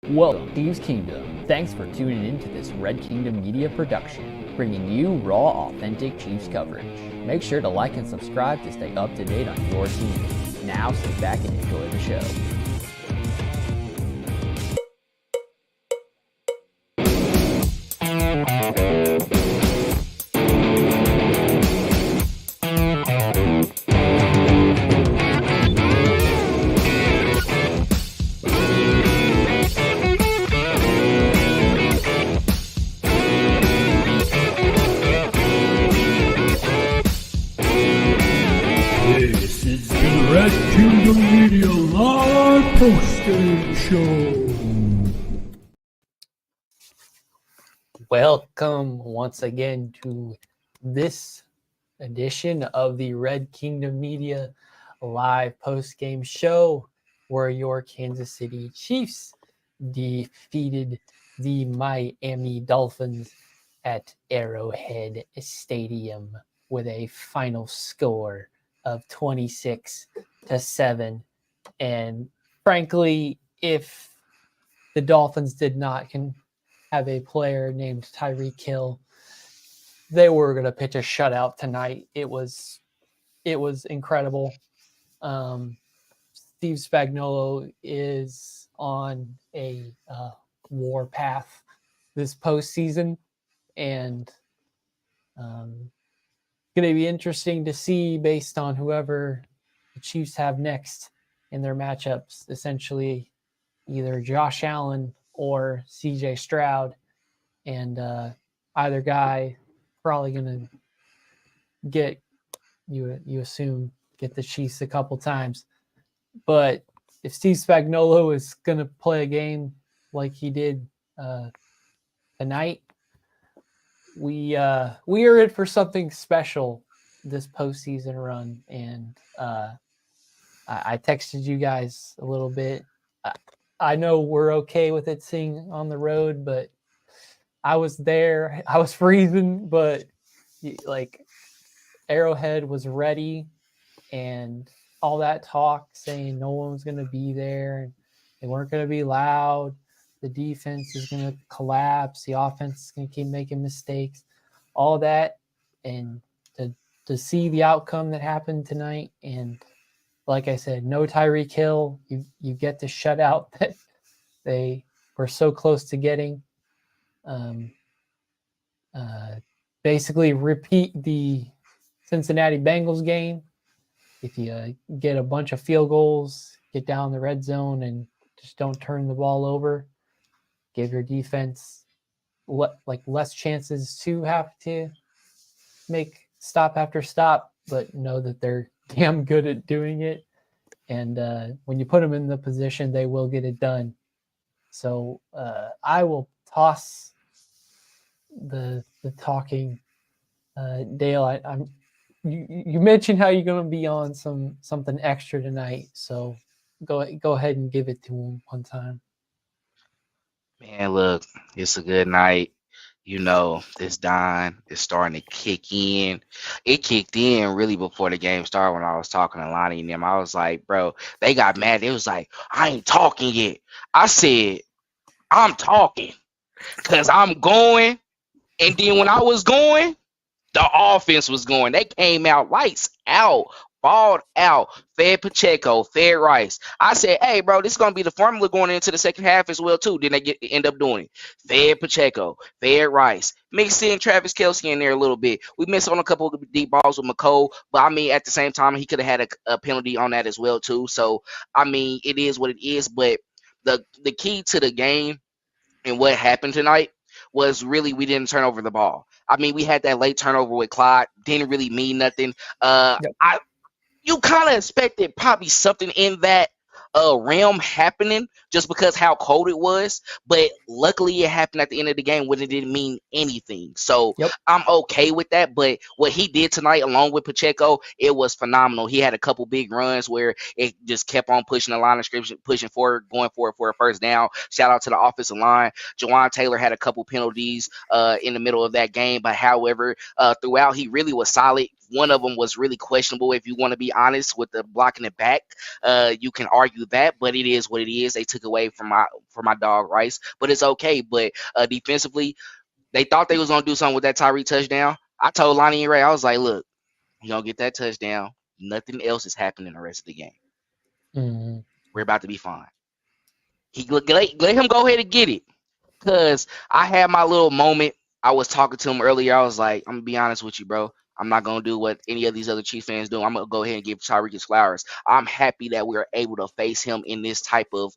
Welcome to Thieves Kingdom. Thanks for tuning in to this Red Kingdom Media production, bringing you raw, authentic Chiefs coverage. Make sure to like and subscribe to stay up to date on your team. Now sit back and enjoy the show. This is the Red Kingdom Media Live Postgame Show. Welcome once again to this edition of the Red Kingdom Media Live Post-Game Show, where your Kansas City Chiefs defeated the Miami Dolphins at Arrowhead Stadium with a final score of 26-7. And frankly, if the Dolphins did not have a player named Tyreek Hill, they were going to pitch a shutout tonight. It was incredible. Steve Spagnuolo is on a war path this postseason, and going to be interesting to see based on whoever the Chiefs have next in their matchups, essentially either Josh Allen or CJ Stroud, and either guy probably going to get the Chiefs a couple times. But if Steve Spagnuolo is going to play a game like he did tonight, we are in for something special this postseason run. And I texted you guys a little bit. I know we're okay with it being on the road, but I was there. I was freezing, but like Arrowhead was ready, and all that talk saying no one was going to be there and they weren't going to be loud. The defense is going to collapse. The offense is going to keep making mistakes, all that. And to see the outcome that happened tonight, and like I said, no Tyreek Hill, you get the shutout that they were so close to getting. Basically repeat the Cincinnati Bengals game. If you get a bunch of field goals, get down the red zone, and just don't turn the ball over, give your defense less chances to have to make stop after stop, but know that they're damn good at doing it. And when you put them in the position, they will get it done. So I will toss the talking. Dale, you mentioned how you're going to be on something extra tonight, so go ahead and give it to him one time. Man, look, it's a good night. You know, this dime is starting to kick in. It kicked in really before the game started when I was talking to Lonnie and them. I was like, bro, they got mad. It was like, I ain't talking yet. I said, I'm talking because I'm going. And then when I was going, the offense was going. They came out lights out, balled out, fed Pacheco, fed Rice. I said, hey, bro, this is going to be the formula going into the second half as well, too. Then they end up doing it. Fed Pacheco, fed Rice. Mixed in Travis Kelce in there a little bit. We missed on a couple of deep balls with McCole, but, I mean, at the same time, he could have had a penalty on that as well, too. So, I mean, it is what it is. But the key to the game and what happened tonight was really we didn't turn over the ball. I mean, we had that late turnover with Clyde. Didn't really mean nothing. Yep. You kind of expected probably something in that realm happening just because how cold it was. But luckily it happened at the end of the game when it didn't mean anything. So Yep. I'm okay with that. But what he did tonight along with Pacheco, it was phenomenal. He had a couple big runs where it just kept on pushing the line of scrimmage, pushing forward, going for it for a first down. Shout out to the offensive line. Jawan Taylor had a couple penalties in the middle of that game. But however, throughout, he really was solid. one of them was really questionable, if you want to be honest, with the blocking it back. You can argue that, but it is what it is. They took away from my dog Rice, but it's okay. But defensively, they thought they was gonna do something with that Tyree touchdown. I told Lonnie and Ray, I was like, look, you gonna get that touchdown. Nothing else is happening the rest of the game. Mm-hmm. We're about to be fine. Let him go ahead and get it. Because I had my little moment. I was talking to him earlier. I was like, I'm going to be honest with you, bro. I'm not going to do what any of these other Chiefs fans do. I'm going to go ahead and give Tyreek his flowers. I'm happy that we are able to face him in this type of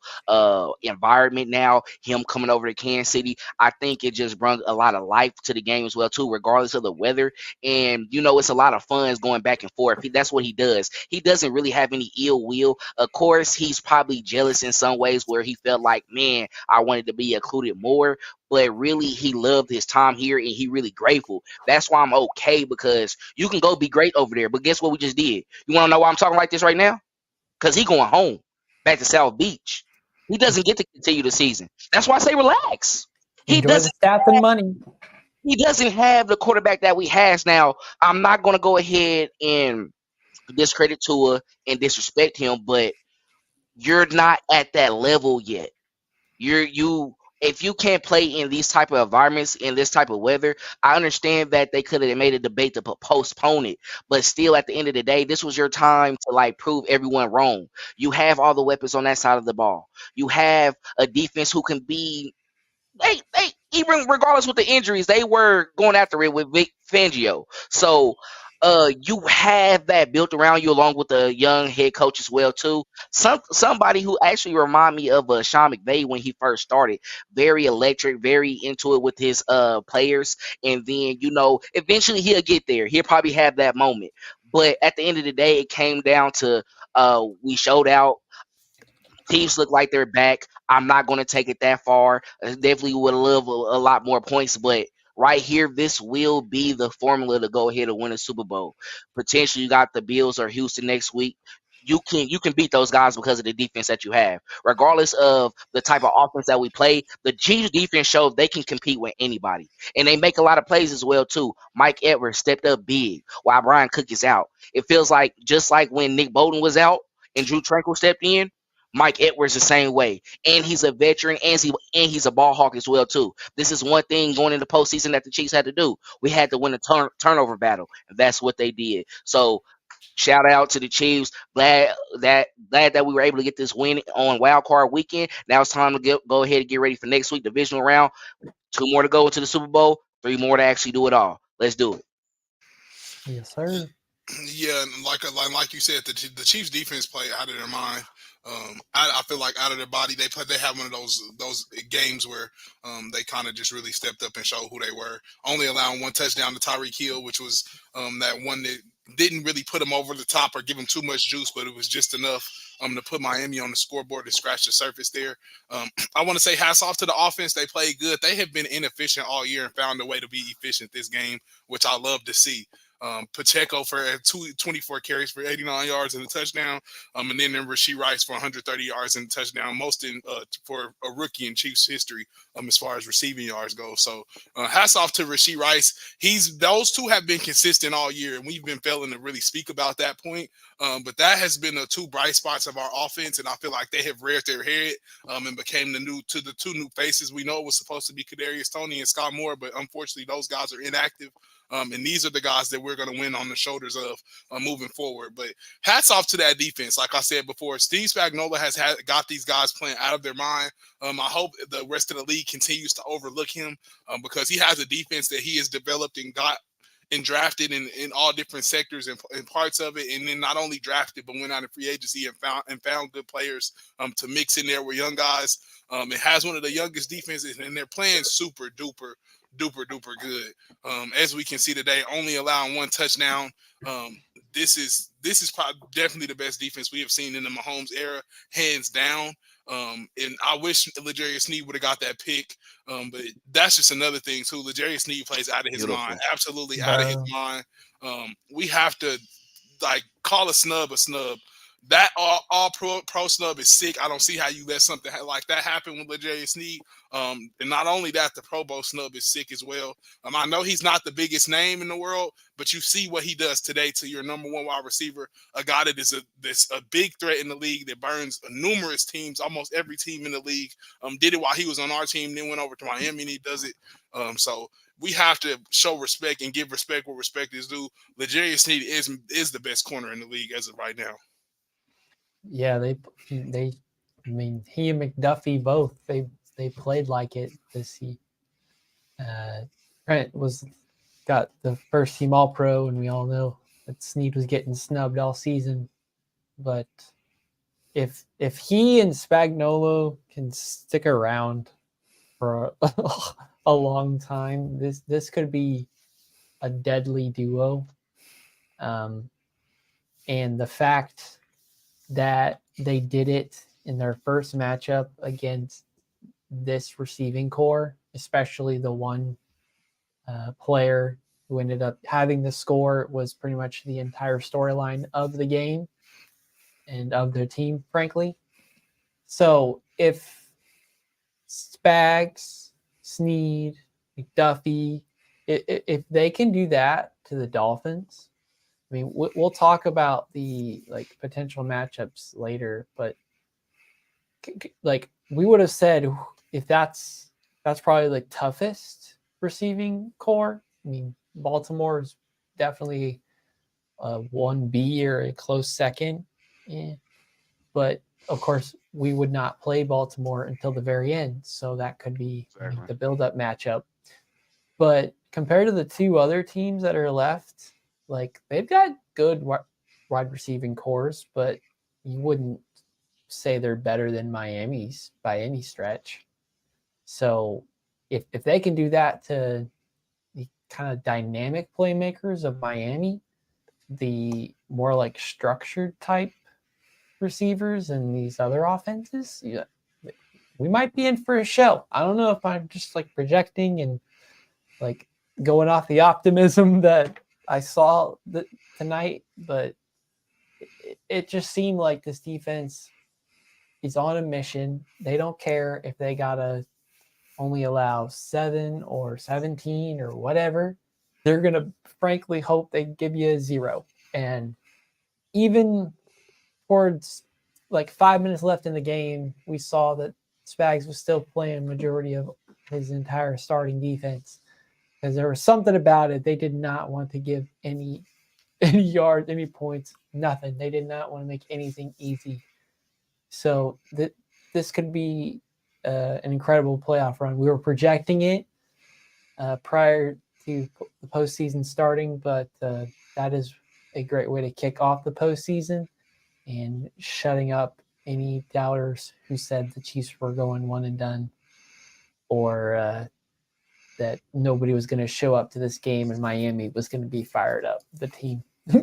environment now. Him coming over to Kansas City, I think it just brought a lot of life to the game as well, too, regardless of the weather. And, it's a lot of fun going back and forth. That's what he does. He doesn't really have any ill will. Of course, he's probably jealous in some ways where he felt like, man, I wanted to be included more. But really, he loved his time here, and he really grateful. That's why I'm okay, because you can go be great over there. But guess what we just did? You want to know why I'm talking like this right now? Because he going home, back to South Beach. He doesn't get to continue the season. That's why I say relax. Enjoy the stats and money. He doesn't have the quarterback that we has now. I'm not going to go ahead and discredit Tua and disrespect him, but you're not at that level yet. If you can't play in these type of environments, in this type of weather, I understand that they could have made a debate to postpone it, but still, at the end of the day, this was your time to prove everyone wrong. You have all the weapons on that side of the ball. You have a defense who can be. They even regardless with the injuries, they were going after it with Vic Fangio. So you have that built around you, along with the young head coach as well too. Somebody who actually remind me of Sean McVay when he first started. Very electric, very into it with his players, and then eventually he'll get there. He'll probably have that moment. But at the end of the day, it came down to we showed out. Teams look like they're back. I'm not going to take it that far. Definitely would love a lot more points, but right here, this will be the formula to go ahead and win a Super Bowl. Potentially, you got the Bills or Houston next week. You can beat those guys because of the defense that you have. Regardless of the type of offense that we play, the Chiefs defense shows they can compete with anybody, and they make a lot of plays as well too. Mike Edwards stepped up big while Brian Cook is out. It feels like just like when Nick Bolton was out and Drew Tranquil stepped in. Mike Edwards the same way, and he's a veteran, and he's a ball hawk as well too. This is one thing going into postseason that the Chiefs had to do. We had to win a turnover battle, and that's what they did. So shout out to the Chiefs. Glad that we were able to get this win on Wild Card Weekend. Now it's time to go ahead and get ready for next week, divisional round. 2 more to go into the Super Bowl. 3 more to actually do it all. Let's do it. Yes, sir. Yeah, like you said, the Chiefs defense play out of their mind. I feel like out of their body. They have one of those games where they kind of just really stepped up and showed who they were. Only allowing 1 touchdown to Tyreek Hill, which was that one that didn't really put him over the top or give him too much juice, but it was just enough to put Miami on the scoreboard to scratch the surface there. I want to say hats off to the offense. They played good. They have been inefficient all year and found a way to be efficient this game, which I love to see. Pacheco for 24 carries for 89 yards and a touchdown. And then Rashee Rice for 130 yards and a touchdown, most for a rookie in Chiefs history as far as receiving yards go. So hats off to Rashee Rice. Those two have been consistent all year, and we've been failing to really speak about that point. But that has been the 2 bright spots of our offense, and I feel like they have reared their head and became the 2 new faces. We know it was supposed to be Kadarius Toney and Scott Moore, but unfortunately those guys are inactive. And these are the guys that we're going to win on the shoulders of moving forward. But hats off to that defense. Like I said before, Steve Spagnuolo has got these guys playing out of their mind. I hope the rest of the league continues to overlook him because he has a defense that he has developed and got and drafted in all different sectors and parts of it. And then not only drafted, but went out in free agency and found good players to mix in there with young guys. It has one of the youngest defenses, and they're playing super duper good. As we can see today, only allowing 1 touchdown. This is probably definitely the best defense we have seen in the Mahomes era, hands down. And I wish L'Jarius Sneed would have got that pick. But that's just another thing too. L'Jarius Sneed plays out of his mind, absolutely out of his mind. We have to call a snub a snub. that all pro snub is sick. I don't see how you let something like that happen with L'Jarius Sneed. And not only that, the Pro Bowl snub is sick as well. I know he's not the biggest name in the world, but you see what he does today to your number one wide receiver, a guy that is a big threat in the league that burns numerous teams, almost every team in the league. Did it while he was on our team, then went over to Miami and he does it. So we have to show respect and give respect where respect is due. L'Jarius Sneed is the best corner in the league as of right now. Yeah, they I mean, he and McDuffie both they played like it this year. Trent got the first team All Pro, and we all know that Snead was getting snubbed all season. But if he and Spagnuolo can stick around for a long time, this could be a deadly duo. And the fact that they did it in their first matchup against this receiving core, especially the one player who ended up having the score, was pretty much the entire storyline of the game and of their team, frankly. So if Spags, Sneed, McDuffie, if they can do that to the Dolphins, I mean, we'll talk about the like potential matchups later, but like we would have said, if that's probably the toughest receiving core. I mean, Baltimore is definitely a 1B or a close second. Yeah. But of course, we would not play Baltimore until the very end. So that could be the build-up matchup. But compared to the two other teams that are left, like they've got good wide receiving cores, but you wouldn't say they're better than Miami's by any stretch. So if they can do that to the kind of dynamic playmakers of Miami, the more like structured type receivers and these other offenses, yeah, we might be in for a show. I don't know if I'm just like projecting and like going off the optimism that I saw tonight, but it just seemed like this defense is on a mission. They don't care if they gotta only allow 7 or 17 or whatever. They're gonna frankly hope they give you a 0. And even towards like 5 minutes left in the game, we saw that Spags was still playing majority of his entire starting defense, because there was something about it. They did not want to give any yards, any points, nothing. They did not want to make anything easy. So this could be an incredible playoff run. We were projecting it prior to the postseason starting, but that is a great way to kick off the postseason and shutting up any doubters who said the Chiefs were going one and done, or that nobody was going to show up to this game and Miami was going to be fired up. The team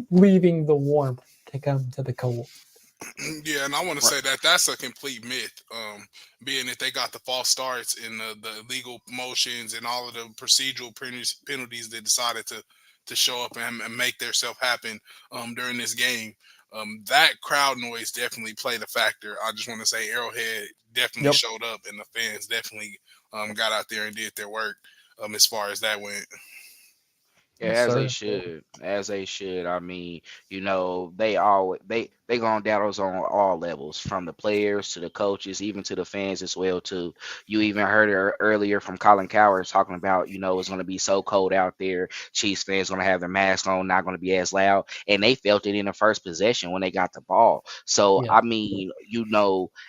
leaving the warmth to come to the cold. Yeah, and I want to say that that's a complete myth. Being that they got the false starts and the illegal motions and all of the procedural penalties that decided to show up and make themselves happen during this game. That crowd noise definitely played a factor. I just want to say Arrowhead definitely showed up, and the fans definitely got out there and did their work as far as that went. Yeah, Yes, as they sir. should, as they should. I mean, they gonna doubt us on all levels, from the players to the coaches, even to the fans as well too. You even heard it earlier from Colin Coward talking about, it's gonna be so cold out there. Chiefs fans gonna have their mask on, not gonna be as loud, and they felt it in the first possession when they got the ball. So Yeah. I mean,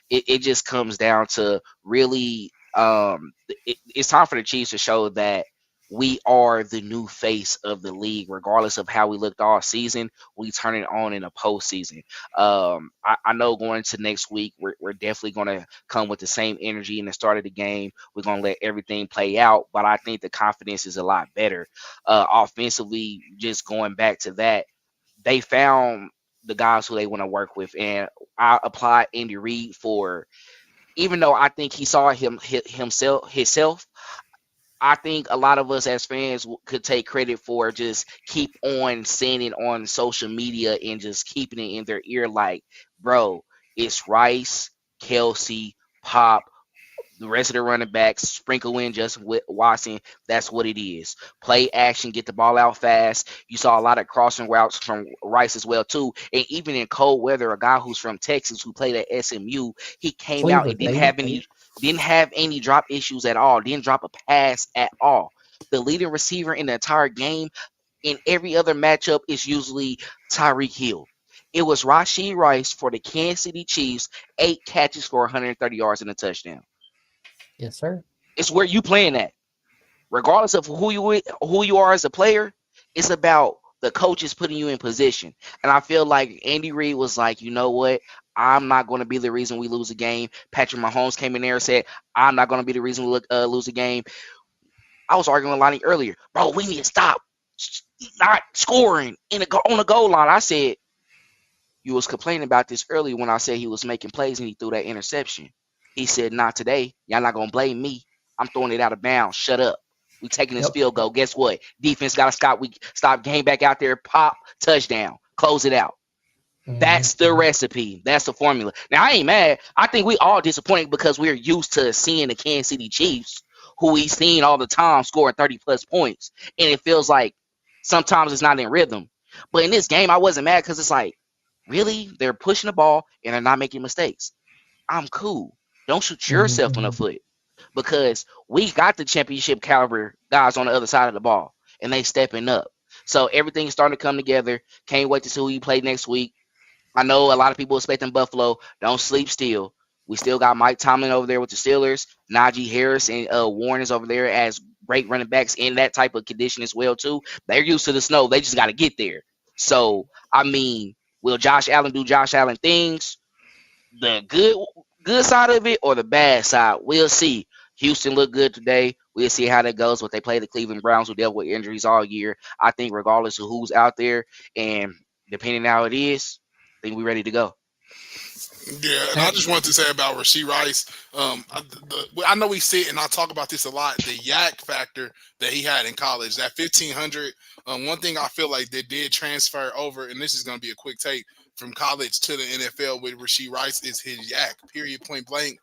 it just comes down to really, it's time for the Chiefs to show that we are the new face of the league, regardless of how we looked all season. We turn it on in the postseason. I know going into next week, we're definitely going to come with the same energy in the start of the game. We're going to let everything play out, but I think the confidence is a lot better. Offensively, just going back to that, they found the guys who they want to work with, and I applaud Andy Reid for, even though I think he saw himself. I think a lot of us as fans could take credit for just keep on saying it on social media and just keeping it in their ear, like, bro, it's Rice, Kelsey, Pop, the rest of the running backs, sprinkle in just with Watson. That's what it is. Play action, get the ball out fast. You saw a lot of crossing routes from Rice as well too. And even in cold weather, a guy who's from Texas who played at SMU, he came out and Cleveland, baby. didn't have any drop issues at all. Didn't drop a pass at all. The leading receiver in the entire game in every other matchup is usually Tyreek Hill. It was Rashee Rice for the Kansas City Chiefs, 8 catches for 130 yards and a touchdown. Yes, sir. It's where you playing at. Regardless of who you are as a player, it's about the coaches putting you in position. And I feel like Andy Reid was like, you know what? I'm not going to be the reason we lose a game. Patrick Mahomes came in there and said, I'm not going to be the reason we lose a game. I was arguing with Lonnie earlier. Bro, we need to stop not scoring on the goal line. I said, you was complaining about this earlier when I said he was making plays and he threw that interception. He said, not today. Y'all not going to blame me. I'm throwing it out of bounds. Shut up. We taking this field goal. Guess what? Defense got to stop. We stop. Game back out there. Pop. Touchdown. Close it out. That's the recipe. That's the formula. Now, I ain't mad. I think we all disappointed because we're used to seeing the Kansas City Chiefs, who we've seen all the time, scoring 30-plus points. And it feels like sometimes it's not in rhythm. But in this game, I wasn't mad because it's like, really? They're pushing the ball and they're not making mistakes. I'm cool. Don't shoot yourself in the foot. Because we got the championship caliber guys on the other side of the ball, and they stepping up. So everything's starting to come together. Can't wait to see who you play next week. I know a lot of people expecting Buffalo. Don't sleep still. We still got Mike Tomlin over there with the Steelers. Najee Harris and Warren is over there as great running backs in that type of condition as well, too. They're used to the snow. They just got to get there. So, I mean, will Josh Allen do Josh Allen things? The good side of it or the bad side? We'll see. Houston looked good today. We'll see how that goes. But they play the Cleveland Browns, who dealt with injuries all year. I think regardless of who's out there and depending on how it is, I think we're ready to go. Yeah, and I just wanted to say about Rashee Rice. I know we sit and I talk about this a lot. The yak factor that he had in college, that 1,500. One thing I feel like that did transfer over, and this is going to be a quick take from college to the NFL with Rashee Rice, is his yak. Period. Point blank.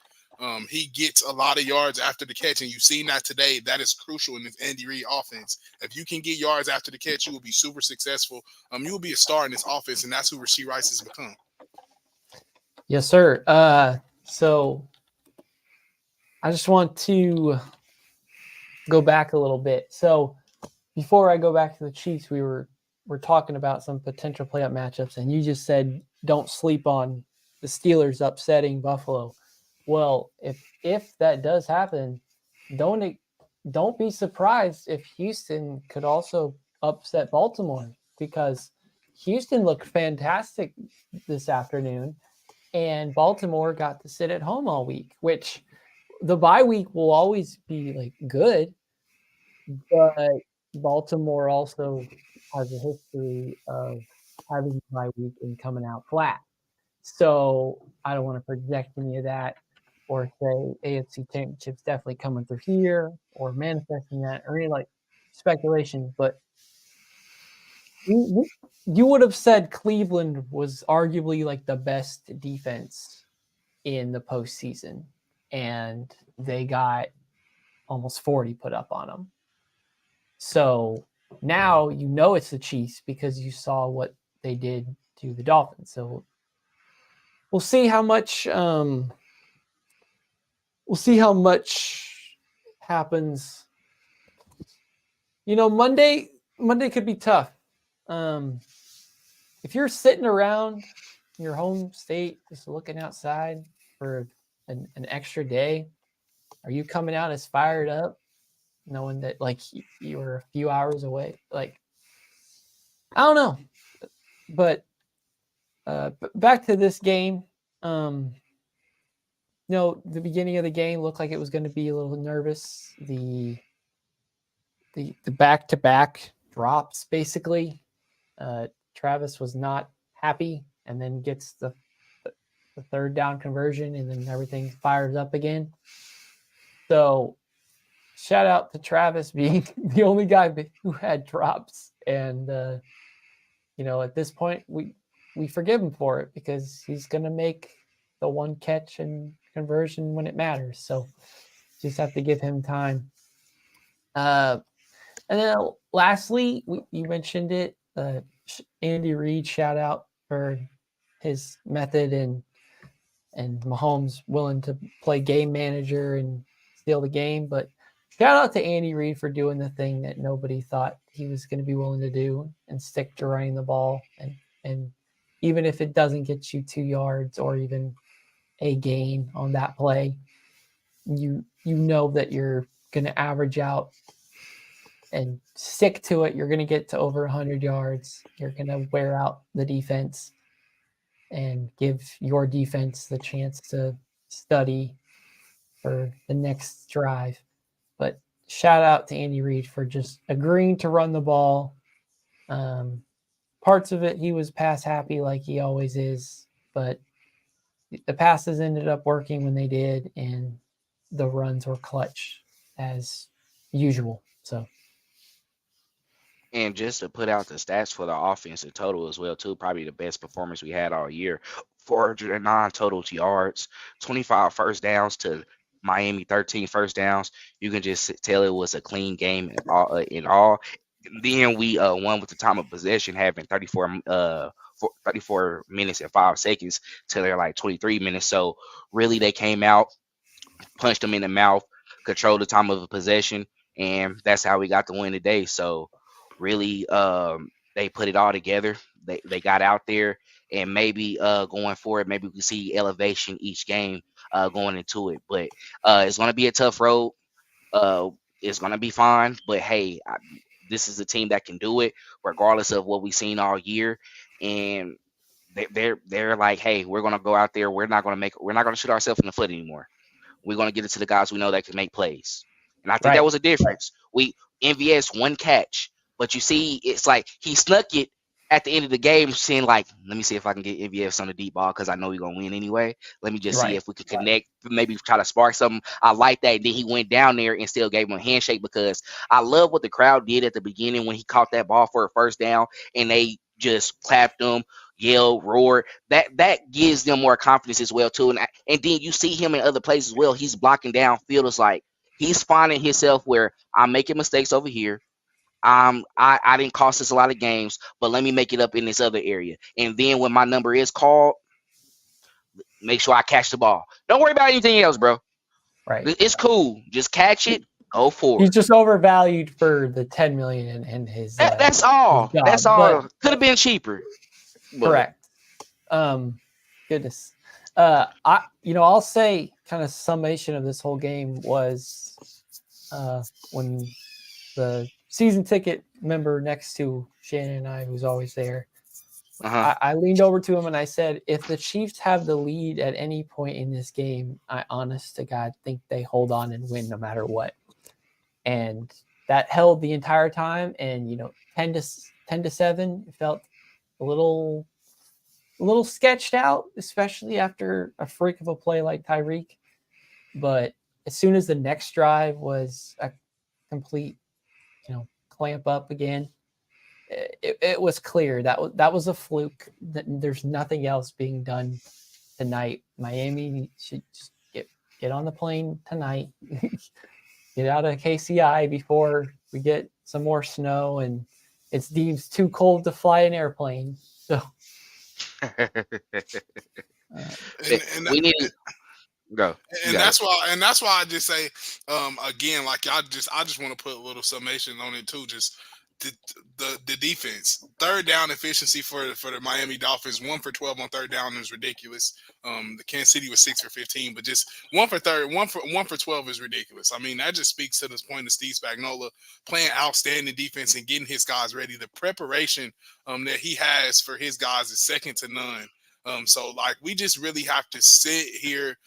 He gets a lot of yards after the catch, and you've seen that today. That is crucial in this Andy Reid offense. If you can get yards after the catch, you will be super successful. You will be a star in this offense, and that's who Rashee Rice has become. Yes, sir. So I just want to go back a little bit. So before I go back to the Chiefs, we're talking about some potential playoff matchups, and you just said don't sleep on the Steelers upsetting Buffalo. Well, if that does happen, don't be surprised if Houston could also upset Baltimore, because Houston looked fantastic this afternoon, and Baltimore got to sit at home all week, which the bye week will always be like good, but Baltimore also has a history of having a bye week and coming out flat. So I don't want to project any of that or say AFC Championship's definitely coming through here or manifesting that or any like speculation. But you would have said Cleveland was arguably like the best defense in the postseason, and they got almost 40 put up on them. So now you know it's the Chiefs because you saw what they did to the Dolphins. So we'll see how much happens. You know, Monday could be tough. If you're sitting around your home state just looking outside for an extra day, are you coming out as fired up knowing that like you were a few hours away? Like, I don't know. But back to this game. The beginning of the game looked like it was going to be a little nervous. The back-to-back drops, basically. Travis was not happy, and then gets the third down conversion, and then everything fires up again. So shout out to Travis being the only guy who had drops. And, at this point, we forgive him for it because he's going to make the one catch and conversion when it matters. So just have to give him time. And then lastly, you mentioned it, Andy Reid, shout out for his method and Mahomes willing to play game manager and steal the game. But shout out to Andy Reid for doing the thing that nobody thought he was going to be willing to do and stick to running the ball. And even if it doesn't get you 2 yards or even a gain on that play, you know that you're going to average out and stick to it. You're going to get to over 100 yards. You're going to wear out the defense and give your defense the chance to study for the next drive. But shout out to Andy Reid for just agreeing to run the ball. Parts of it, he was pass happy like he always is, but the passes ended up working when they did, and the runs were clutch as usual. So, And just to put out the stats for the offense in total as well, too, probably the best performance we had all year. 409 total yards, 25 first downs to Miami 13 first downs. You can just tell it was a clean game in all. Then we won with the time of possession having 34 minutes and 5 seconds to their like 23 minutes. So really they came out, punched them in the mouth, controlled the time of possession, and that's how we got the win today. So really they put it all together. They got out there, and maybe going forward, maybe we can see elevation each game going into it. But it's going to be a tough road. It's going to be fine. But hey, this is a team that can do it regardless of what we've seen all year. And they're like, hey, we're going to go out there. We're not going to shoot ourselves in the foot anymore. We're going to get it to the guys we know that can make plays. And I think that right. was a difference. MVS one catch, but you see, it's like he snuck it at the end of the game, saying like, let me see if I can get MVS on the deep ball because I know we're going to win anyway. Let me just see if we can connect, maybe try to spark something. I like that. And then he went down there and still gave him a handshake because I love what the crowd did at the beginning when he caught that ball for a first down and they just clapped him, yelled, roared. That gives them more confidence as well too. And then you see him in other places as well. He's blocking downfield. It's like he's finding himself where I'm making mistakes over here. I didn't cost us a lot of games, but let me make it up in this other area. And then when my number is called, make sure I catch the ball. Don't worry about anything else, bro. Right. It's cool. Just catch it. Go for it. He's just overvalued for the 10 million and his. That's all. His job, that's all. Could have been cheaper. But. Correct. Goodness. I'll say kind of summation of this whole game was when the season ticket member next to Shannon and I, who's always there, I leaned over to him and I said, if the Chiefs have the lead at any point in this game, I honest to God think they hold on and win no matter what. And that held the entire time. And 10-7, it felt a little sketched out, especially after a freak of a play like Tyreek. But as soon as the next drive was a complete, clamp up again, it was clear that was a fluke. That there's nothing else being done tonight. Miami should just get on the plane tonight, get out of KCI before we get some more snow and it's deemed too cold to fly an airplane. So. We need to go. And that's why I just say again, like I just want to put a little summation on it too. Just the defense, third down efficiency for the Miami Dolphins, 1 for 12 on third down is ridiculous. The Kansas City was 6 for 15, but just 1 for 12 is ridiculous. I mean, that just speaks to this point of Steve Spagnuolo playing outstanding defense and getting his guys ready. The preparation that he has for his guys is second to none. So like we just really have to sit here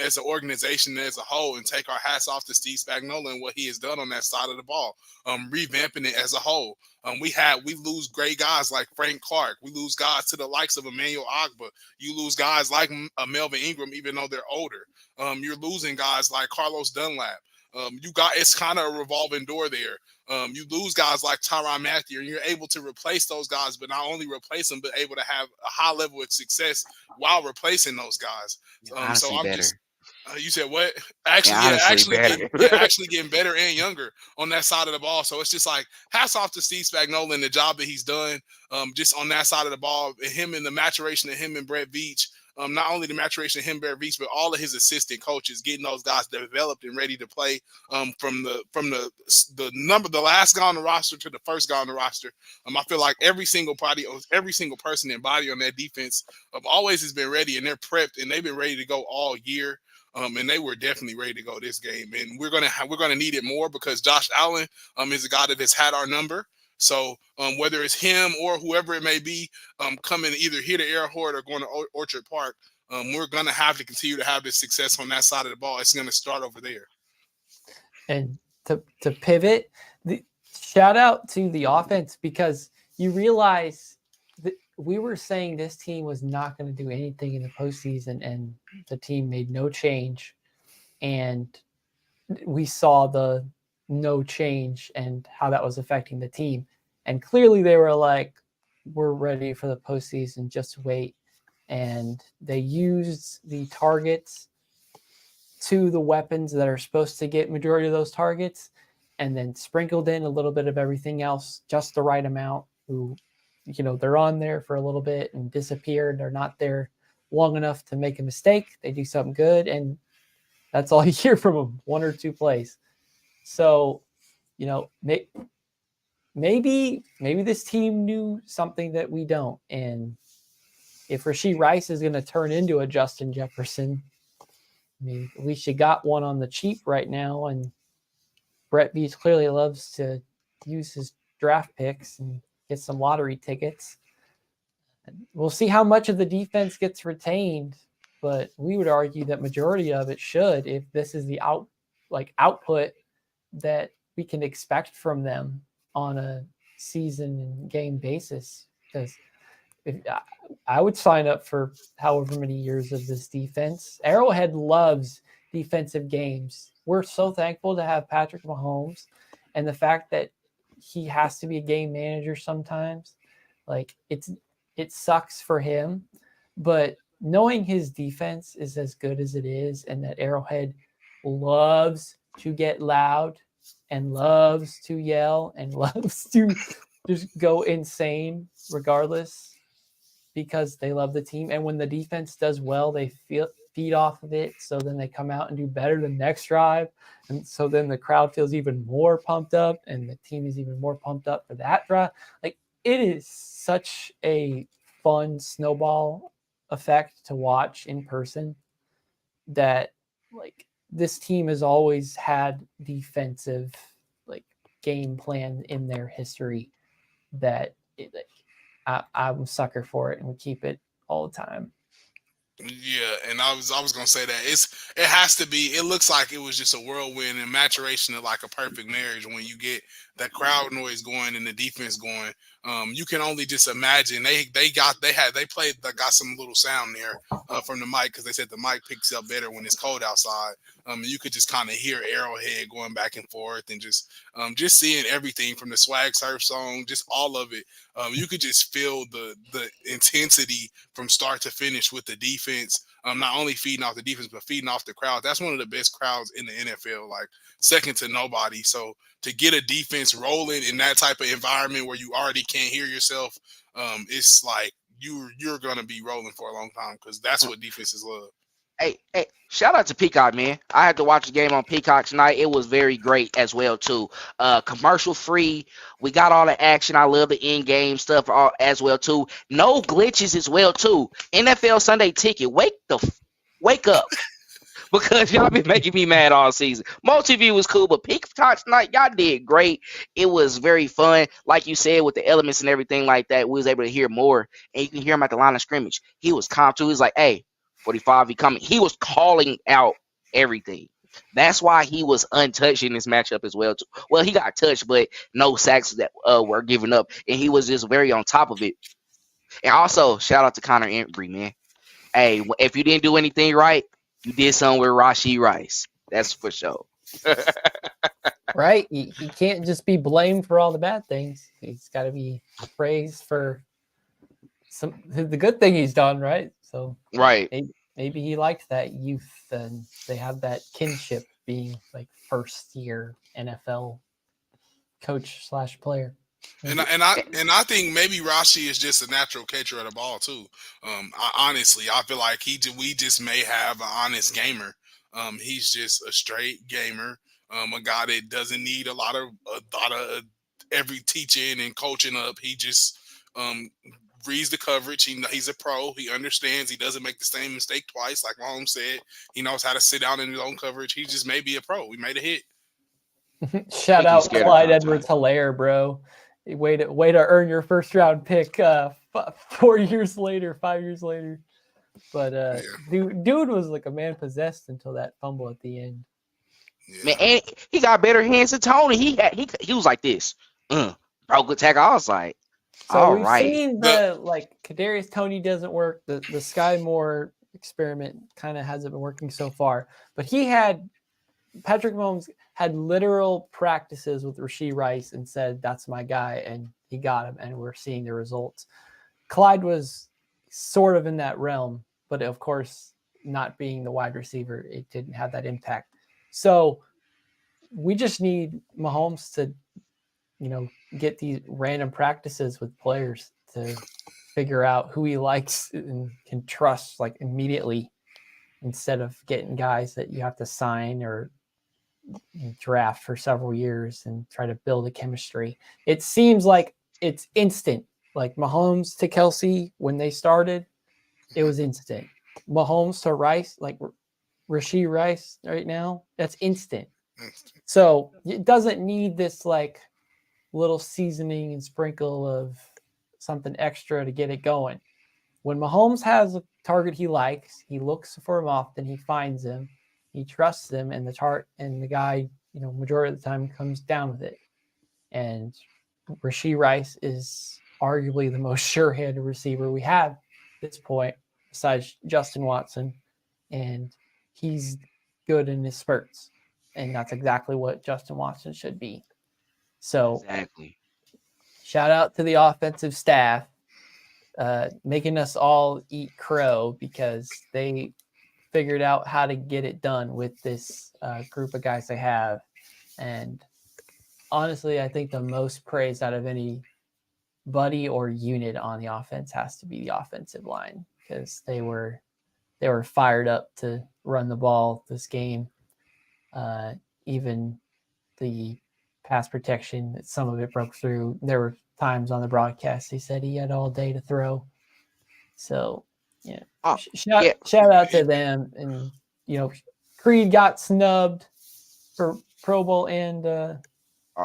as an organization as a whole and take our hats off to Steve Spagnuolo and what he has done on that side of the ball, revamping it as a whole. We lose great guys like Frank Clark. We lose guys to the likes of Emmanuel Ogbah. You lose guys like Melvin Ingram, even though they're older. You're losing guys like Carlos Dunlap. it's kind of a revolving door there. You lose guys like Tyrann Mathieu, and you're able to replace those guys, but not only replace them, but able to have a high level of success while replacing those guys. So Honestly, I'm better. just. You said what? Actually, Yeah, honestly, actually getting better and younger on that side of the ball. So it's just like hats off to Steve Spagnuolo and the job that he's done, just on that side of the ball. And him and the maturation of him and Brett Veach. Not only the maturation of him, Brett Veach, but all of his assistant coaches getting those guys developed and ready to play. From the last guy on the roster to the first guy on the roster. I feel like every single person and body on that defense always has been ready, and they're prepped, and they've been ready to go all year. And they were definitely ready to go this game, and we're gonna need it more because Josh Allen is a guy that has had our number. So whether it's him or whoever it may be, coming either here to Arrowhead or going to Orchard Park, we're gonna have to continue to have this success on that side of the ball. It's gonna start over there. And to pivot, shout out to the offense, because you realize that we were saying this team was not going to do anything in the postseason, and the team made no change. And we saw the no change and how that was affecting the team. And clearly they were like, we're ready for the postseason, just wait. And they used the targets to the weapons that are supposed to get majority of those targets, and then sprinkled in a little bit of everything else, just the right amount. Who, they're on there for a little bit and disappeared. They're not there long enough to make a mistake. They do something good, and that's all you hear from them, one or two plays. So, maybe this team knew something that we don't. And if Rashee Rice is going to turn into a Justin Jefferson, I mean, at least you got one on the cheap right now, and Brett Veach clearly loves to use his draft picks and get some lottery tickets. We'll see how much of the defense gets retained, but we would argue that majority of it should, if this is the output that we can expect from them on a season and game basis. Because I would sign up for however many years of this defense. Arrowhead loves defensive games. We're so thankful to have Patrick Mahomes, and the fact that he has to be a game manager sometimes. Like, it sucks for him, but knowing his defense is as good as it is, and that Arrowhead loves to get loud and loves to yell and loves to just go insane regardless, because they love the team. And when the defense does well, they feed off of it. So then they come out and do better the next drive. And so then the crowd feels even more pumped up, and the team is even more pumped up for that drive. Like, it is such a fun snowball effect to watch in person, that like this team has always had defensive game plan in their history that I'm a sucker for it, and we keep it all the time. Yeah, and I was gonna say that it has to be. It looks like it was just a whirlwind and maturation of like a perfect marriage when you get that crowd noise going and the defense going. You can only just imagine they got some little sound there from the mic, because they said the mic picks up better when it's cold outside. You could just kind of hear Arrowhead going back and forth, and just seeing everything from the Swag Surf song, just all of it. You could just feel the intensity from start to finish with the defense. Not only feeding off the defense, but feeding off the crowd. That's one of the best crowds in the NFL, like second to nobody. So to get a defense rolling in that type of environment where you already can't hear yourself, it's like you're gonna be rolling for a long time, because that's what defenses love. Hey, shout out to Peacock, man. I had to watch the game on Peacock tonight. It was very great as well, too. Commercial free. We got all the action. I love the in-game stuff as well, too. No glitches as well, too. NFL Sunday Ticket. Wake up. Because y'all been making me mad all season. Multi-view was cool, but Peacock tonight, y'all did great. It was very fun. Like you said, with the elements and everything like that, we was able to hear more. And you can hear him at the line of scrimmage. He was calm, too. He was like, hey, 45, he coming. He was calling out everything. That's why he was untouched in this matchup as well, too. Well, he got touched, but no sacks that were given up. And he was just very on top of it. And also, shout out to Connor Embry, man. Hey, if you didn't do anything right, you did something with Rashee Rice. That's for sure. Right? He can't just be blamed for all the bad things. He's got to be praised for the good thing he's done, right? So Right. maybe he likes that youth and they have that kinship being like first year NFL coach / player. And I think maybe Rashi is just a natural catcher of the ball too. Honestly, I feel like we just may have an honest gamer. He's just a straight gamer. A guy that doesn't need a lot of every teaching and coaching up. He just reads the coverage. He's a pro. He understands. He doesn't make the same mistake twice, like Mahomes said. He knows how to sit down in his own coverage. He just may be a pro. We made a hit. Shout out Clyde Edwards-Helaire, bro. Way to earn your first round pick 4 years later, 5 years later. But dude was like a man possessed until that fumble at the end. Yeah. Man, and he got better hands than Tony. He was like this. Broke attack. I was like, so all we've right. seen the Kadarius Toney doesn't work. The Sky Moore experiment kind of hasn't been working so far. But Patrick Mahomes had literal practices with Rashee Rice and said, that's my guy. And he got him. And we're seeing the results. Clyde was sort of in that realm. But of course, not being the wide receiver, it didn't have that impact. So we just need Mahomes to, get these random practices with players to figure out who he likes and can trust like immediately, instead of getting guys that you have to sign or draft for several years and try to build a chemistry. It seems like it's instant. Like Mahomes to Kelsey, when they started, it was instant. Mahomes to Rice, like Rashee Rice right now, that's instant. So it doesn't need this like little seasoning and sprinkle of something extra to get it going. When Mahomes has a target he likes, he looks for him often, he finds him, he trusts him, and the guy, majority of the time comes down with it. And Rashee Rice is arguably the most sure-handed receiver we have at this point, besides Justin Watson, and he's good in his spurts, and that's exactly what Justin Watson should be. So, exactly. Shout out to the offensive staff, making us all eat crow because they figured out how to get it done with this group of guys they have. And honestly, I think the most praise out of anybody or unit on the offense has to be the offensive line, because they were fired up to run the ball this game. Even the pass protection, some of it broke through. There were times on the broadcast he said he had all day to throw. So shout out to them. And Creed got snubbed for Pro Bowl and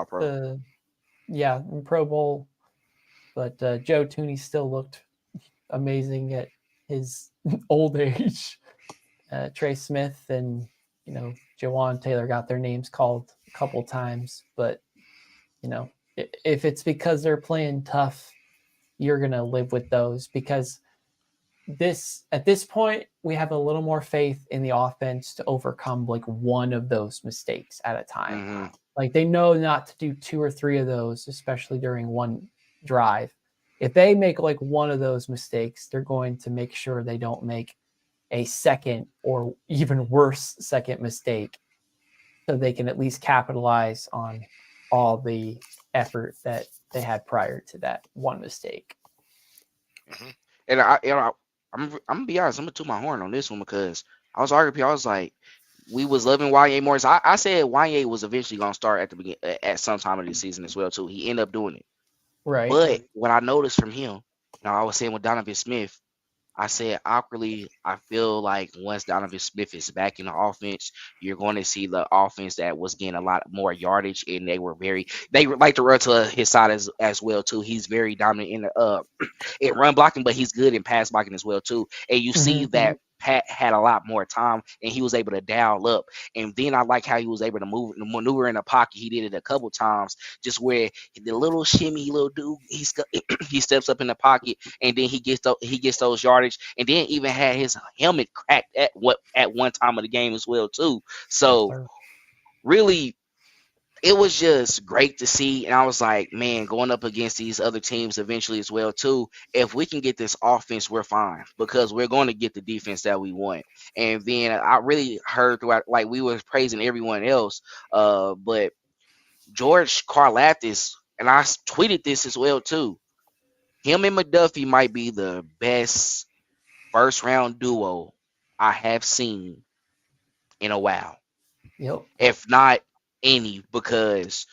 Pro Bowl, but Joe Tooney still looked amazing at his old age. Trey Smith and Jawan Taylor got their names called a couple times, but if it's because they're playing tough, you're gonna live with those, because at this point we have a little more faith in the offense to overcome like one of those mistakes at a time. Mm-hmm. Like they know not to do 2 or 3 of those, especially during one drive. If they make like one of those mistakes, they're going to make sure they don't make a second or even worse second mistake, so they can at least capitalize on all the effort that they had prior to that one mistake. Mm-hmm. And I'm gonna be honest, I'm gonna toot my horn on this one, because I was arguing. I was like, we was loving Wanye Morris. I said Wanye was eventually gonna start at the beginning, at some time of the season as well too. He ended up doing it, right? But what I noticed from him, I was saying with Donovan Smith, I said awkwardly, I feel like once Donovan Smith is back in the offense, you're going to see the offense that was getting a lot more yardage, and they like to run to his side as well too. He's very dominant in the in run blocking, but he's good in pass blocking as well too. And you see that Pat had a lot more time, and he was able to dial up. And then I like how he was able to maneuver in the pocket. He did it a couple times, just where the little shimmy little dude, he steps up in the pocket, and then he gets those yardage, and then even had his helmet cracked at one time of the game as well too. So really, it was just great to see. And I was like, man, going up against these other teams eventually as well too. If we can get this offense, we're fine because we're going to get the defense that we want. And then I really heard throughout, like we were praising everyone else, but George Karlaftis, and I tweeted this as well too. Him and McDuffie might be the best first round duo I have seen in a while, Yep. if not any, because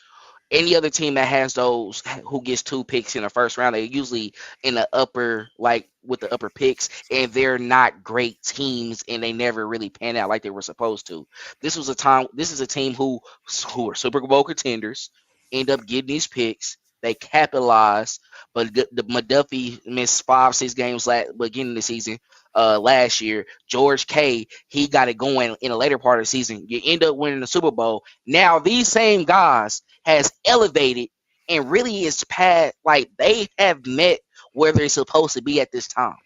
any other team that has those who gets 2 picks in the first round, they're usually in the upper, like with the upper picks, and they're not great teams, and they never really pan out like they were supposed to. This is a team who are Super Bowl contenders, end up getting these picks. They capitalize, but the McDuffie missed 5-6 games beginning of the season. Last year, George K, he got it going in the later part of the season. You end up winning the Super Bowl. Now these same guys has elevated and really is past, like they have met where they're supposed to be at this time.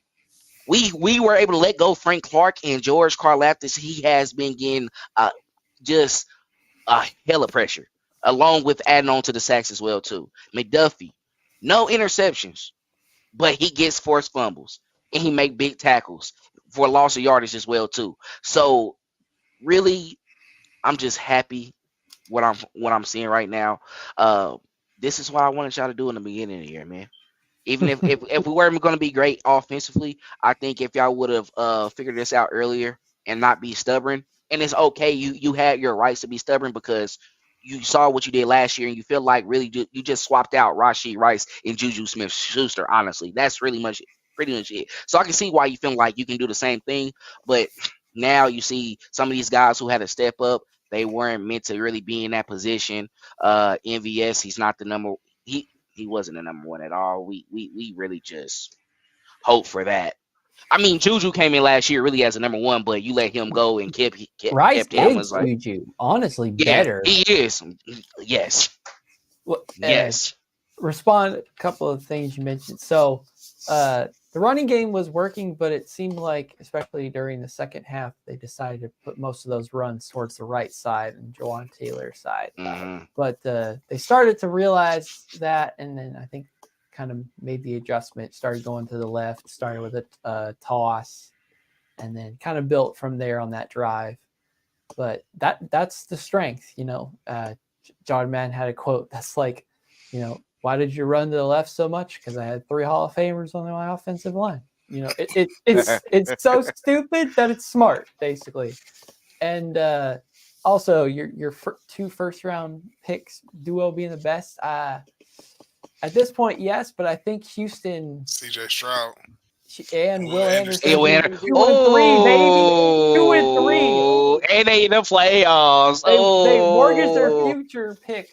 We were able to let go Frank Clark and George Karlaftis. He has been getting just a hell of pressure, along with adding on to the sacks as well too. McDuffie, no interceptions, but he gets forced fumbles and he make big tackles for loss of yardage as well too. So really, I'm just happy what I'm seeing right now. This is what I wanted y'all to do in the beginning of the year, man. Even if we weren't going to be great offensively, I think if y'all would have figured this out earlier and not be stubborn, and it's okay, you had your rights to be stubborn because you saw what you did last year and you feel like really you just swapped out Rashee Rice and Juju Smith-Schuster. Honestly, that's pretty much it. So I can see why you feel like you can do the same thing, but now you see some of these guys who had to step up. They weren't meant to really be in that position. MVS, he's not the number. He wasn't the number one at all. We really just hope for that. I mean, Juju came in last year really as a number one, but you let him go and kept Rice him is was like, Juju, honestly, yeah, better. he is. Yes. Well, Yes. Respond a couple of things you mentioned. So the running game was working, but it seemed like, especially during the second half, they decided to put most of those runs towards the right side and Jawan Taylor's side. Mm-hmm. But they started to realize that, and then I think kind of made the adjustment, started going to the left, started with a toss, and then kind of built from there on that drive. But that's the strength, John Madden had a quote that's like, why did you run to the left so much? Because I had 3 Hall of Famers on my offensive line. It's so stupid that it's smart, basically. And also, your 2 first-round picks duo being the best. At this point, yes, but I think Houston, CJ Stroud and Will Anderson, 2 and 3, baby, 2 and 3. And they in the playoffs. They mortgaged their future pick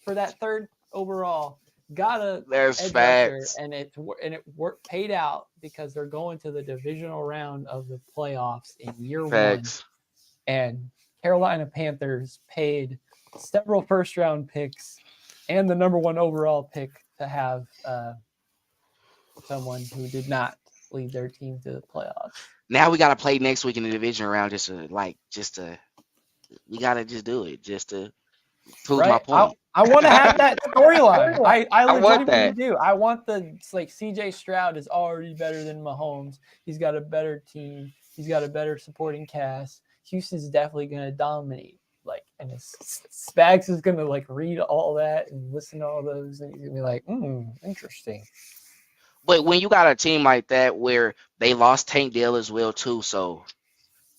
for that 3rd overall. Got a There's edge facts. rusher, and it paid out because they're going to the divisional round of the playoffs in year Facts. 1. And Carolina Panthers paid several first-round picks and the number 1 overall pick to have someone who did not lead their team to the playoffs. Now we got to play next week in the division round we got to just do it just to prove my point. I want to have that storyline. I want legitimately that. do. I want it's like CJ Stroud is already better than Mahomes. He's got a better team. He's got a better supporting cast. Houston's definitely going to dominate. And Spags is going to read all that and listen to all those, and he's going to be like, interesting. But when you got a team like that where they lost Tank Dell as well too, so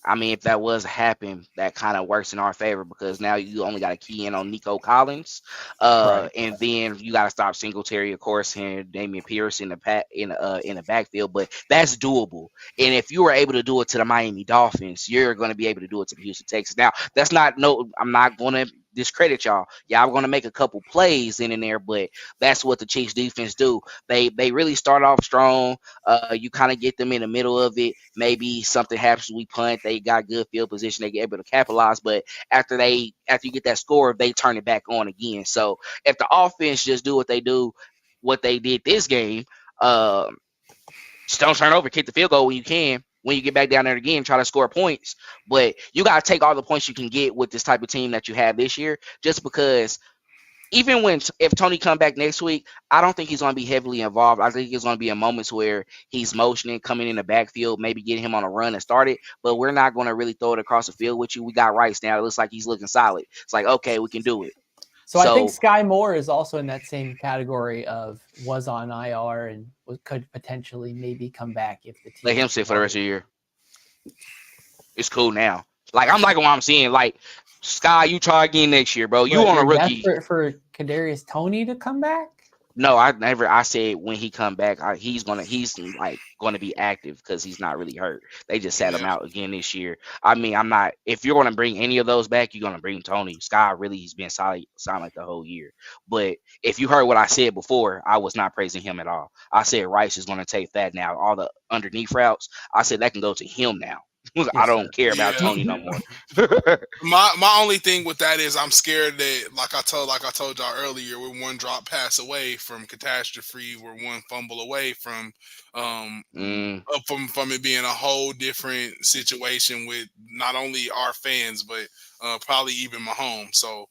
I mean, if that was to happen, that kind of works in our favor because now you only got to key in on Nico Collins, and then you got to stop Singletary, of course, and Damian Pierce in the backfield. But that's doable. And if you were able to do it to the Miami Dolphins, you're going to be able to do it to the Houston Texans. Now, I'm not going to discredit y'all. Yeah, I'm going to make a couple plays in there, but that's what the Chiefs defense do. They really start off strong. You kind of get them in the middle of it. Maybe something happens, we punt. They got good field position. They get able to capitalize. But after you get that score, they turn it back on again. So if the offense just do what they did this game, just don't turn over, kick the field goal when you can. when you get back down there again, try to score points. But you got to take all the points you can get with this type of team that you have this year, just because even if Tony come back next week, I don't think he's going to be heavily involved. I think it's going to be in moments where he's motioning, coming in the backfield, maybe getting him on a run and start it. But we're not going to really throw it across the field with you. We got Rice now. It looks like he's looking solid. It's like, okay, we can do it. So I think Sky Moore is also in that same category of was on IR and could potentially maybe come back if the team let him sit for the rest of the year. It's cool now. Like, I'm liking what I'm seeing. Like, Sky, you try again next year, bro. You on a rookie. For Kadarius Toney to come back? No, I said when he come back, he's gonna be active because he's not really hurt. They just sat him out again this year. I mean, I'm not. If you're gonna bring any of those back, you're gonna bring Tony. Sky really, he's been solid like the whole year. But if you heard what I said before, I was not praising him at all. I said Rice is gonna take that now. All the underneath routes, I said that can go to him now. I don't care about Tony no more. my only thing with that is I'm scared that, like I told y'all earlier, we're one drop pass away from catastrophe. We're one fumble away from it being a whole different situation with not only our fans but probably even Mahomes. So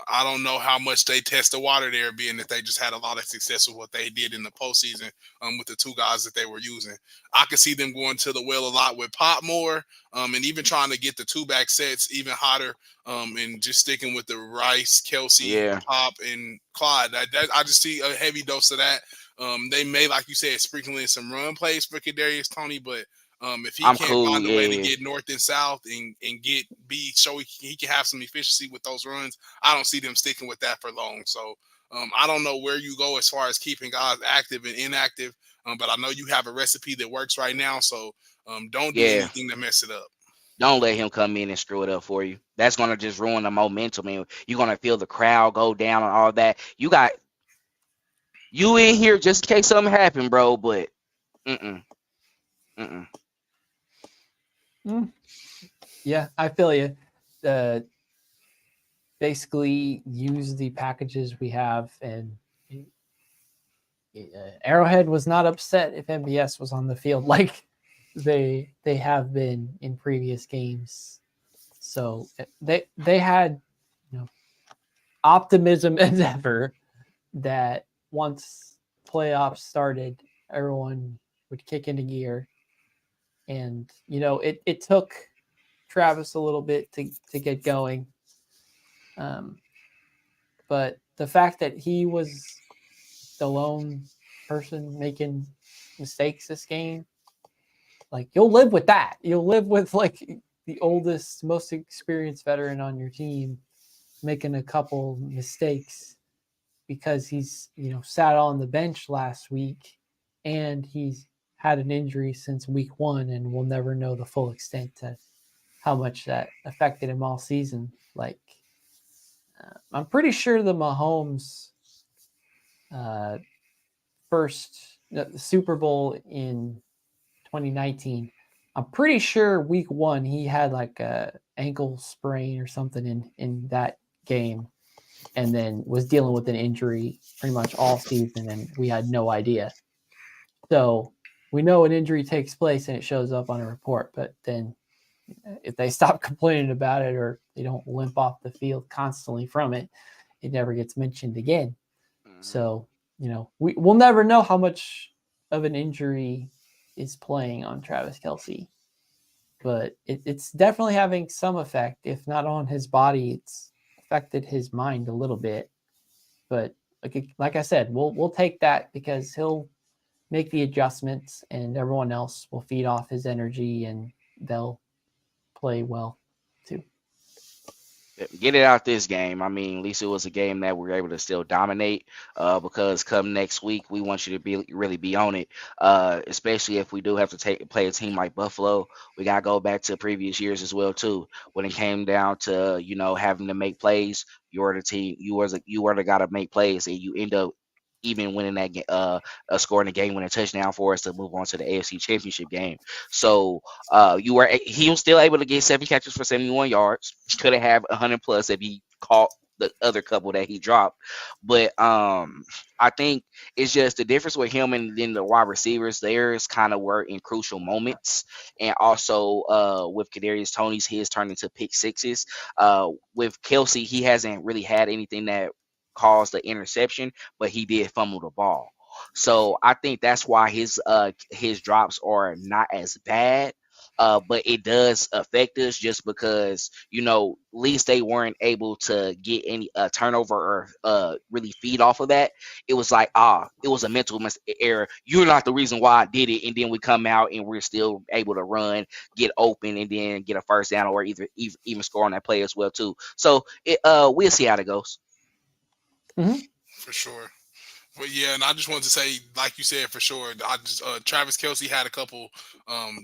I don't know how much they test the water there, being that they just had a lot of success with what they did in the postseason with the two guys that they were using. I could see them going to the well a lot with Pop more and even trying to get the two-back sets even hotter and just sticking with the Rice, Kelsey, Pop, and Clyde. I just see a heavy dose of that. They may, like you said, sprinkle in some run plays for Kadarius Toney, but if he can't find a way to get north and south and show he can have some efficiency with those runs, I don't see them sticking with that for long. So I don't know where you go as far as keeping guys active and inactive, but I know you have a recipe that works right now. So don't do anything to mess it up. Don't let him come in and screw it up for you. That's going to just ruin the momentum. And you're going to feel the crowd go down and all that. You in here just in case something happened, bro, but Yeah, I feel you. Basically use the packages we have, and Arrowhead was not upset if MBS was on the field like they have been in previous games. So they had optimism as ever that once playoffs started, everyone would kick into gear. And, it took Travis a little bit to get going. But the fact that he was the lone person making mistakes this game, like, you'll live with that. You'll live with, like, the oldest, most experienced veteran on your team making a couple mistakes because he's, sat on the bench last week and he's had an injury since week 1, and we'll never know the full extent to how much that affected him all season. Like, I'm pretty sure the Mahomes the Super Bowl in 2019, I'm pretty sure week 1 he had like a ankle sprain or something in that game, and then was dealing with an injury pretty much all season, and we had no idea. So we know an injury takes place and it shows up on a report, but then if they stop complaining about it or they don't limp off the field constantly from it, it never gets mentioned again. So, we'll never know how much of an injury is playing on Travis Kelce, but it's definitely having some effect. If not on his body, it's affected his mind a little bit. But like I said, we'll take that because he'll make the adjustments and everyone else will feed off his energy and they'll play well too. Get it out this game. I mean, at least it was a game that we were able to still dominate because come next week, we want you to really be on it, especially if we do have to play a team like Buffalo. We got to go back to previous years as well, too. When it came down to, having to make plays, you were the team. You were the guy to make plays, and you end up even winning that game, scoring a game-winning touchdown for us to move on to the AFC Championship game. So he was still able to get 7 catches for 71 yards. Could have had 100 plus if he caught the other couple that he dropped. But I think it's just the difference with him and then the wide receivers. Theirs kind of were in crucial moments, and also with Kadarius Toney's, his turned into pick sixes. With Kelsey, he hasn't really had anything that caused the interception, but he did fumble the ball. So I think that's why his drops are not as bad. But it does affect us just because, at least they weren't able to get any turnover or really feed off of that. It was like, it was a mental error. You're not the reason why I did it. And then we come out and we're still able to run, get open, and then get a first down or even score on that play as well too. So we'll see how it goes. For sure. But yeah, and I just wanted to say, like you said, for sure, Travis Kelsey had a couple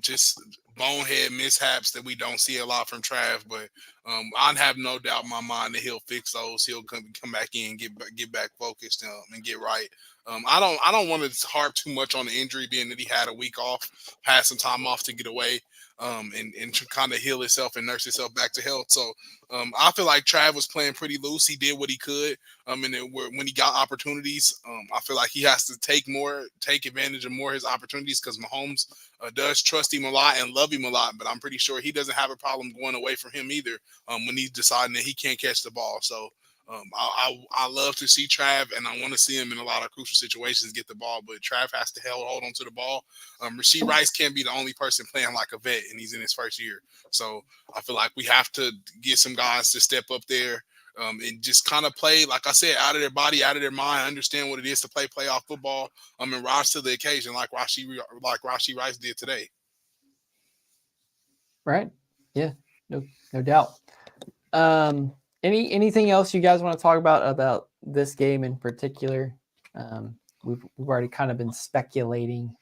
just bonehead mishaps that we don't see a lot from Trav, but I have no doubt in my mind that he'll fix those. He'll come back in, get back focused, and get right. I don't want to harp too much on the injury, being that he had a week off, had some time off to get away, and to kind of heal himself and nurse himself back to health. So I feel like Trav was playing pretty loose. He did what he could. And then when he got opportunities, I feel like he has to take advantage of more of his opportunities, because Mahomes does trust him a lot and love him a lot. But I'm pretty sure he doesn't have a problem going away from him either when he's deciding that he can't catch the ball. So I love to see Trav, and I want to see him in a lot of crucial situations get the ball. But Trav has to hold on to the ball. Rashee Rice can't be the only person playing like a vet, and he's in his first year. So I feel like we have to get some guys to step up there. And just kind of play, like I said, out of their body, out of their mind, understand what it is to play playoff football, and rise to the occasion like Rashee Rice did today. Right. Yeah. No doubt. Anything else you guys want to talk about this game in particular? We've already kind of been speculating